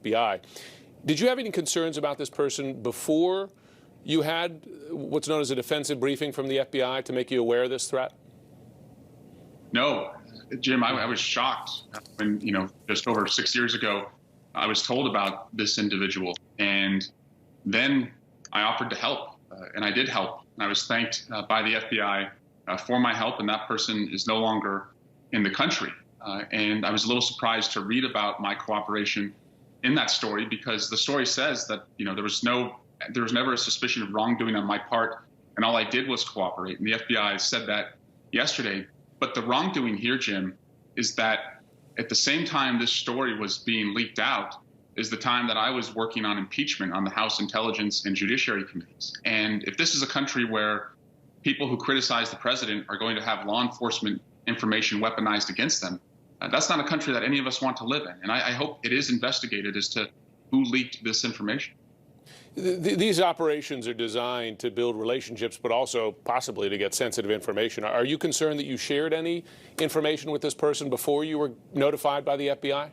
FBI. Did you have any concerns about this person before you had what's known as a defensive briefing from the FBI to make you aware of this threat? No, Jim, I was shocked when, just over 6 years ago, I was told about this individual. And then I offered to help, and I did help. And I was thanked by the FBI for my help, and that person is no longer in the country. And I was a little surprised to read about my cooperation in that story, because the story says that, there was never a suspicion of wrongdoing on my part, and all I did was cooperate. And the FBI said that yesterday. But the wrongdoing here, Jim, is that at the same time this story was being leaked out is the time that I was working on impeachment on the House Intelligence and Judiciary Committees. And if this is a country where people who criticize the president are going to have law enforcement information weaponized against them, that's not a country that any of us want to live in. And I hope it is investigated as to who leaked this information. These operations are designed to build relationships, but also possibly to get sensitive information. Are you concerned that you shared any information with this person before you were notified by the FBI?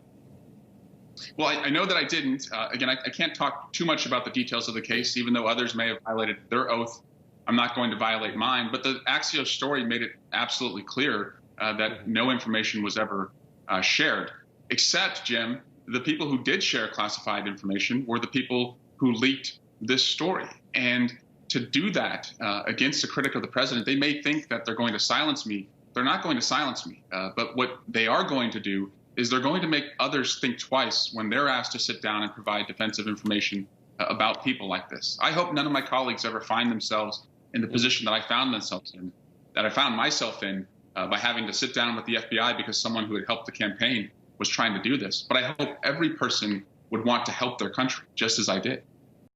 Well, I know that I didn't. Again, I can't talk too much about the details of the case, even though others may have violated their oath. I'm not going to violate mine. But the Axios story made it absolutely clear that no information was ever shared, except, Jim, the people who did share classified information were the people who leaked this story. And to do that against a critic of the president, they may think that they're going to silence me. They're not going to silence me. But what they are going to do is they're going to make others think twice when they're asked to sit down and provide defensive information about people like this. I hope none of my colleagues ever find themselves in the position that I found myself in by having to sit down with the FBI because someone who had helped the campaign was trying to do this. But I hope every person would want to help their country, just as I did.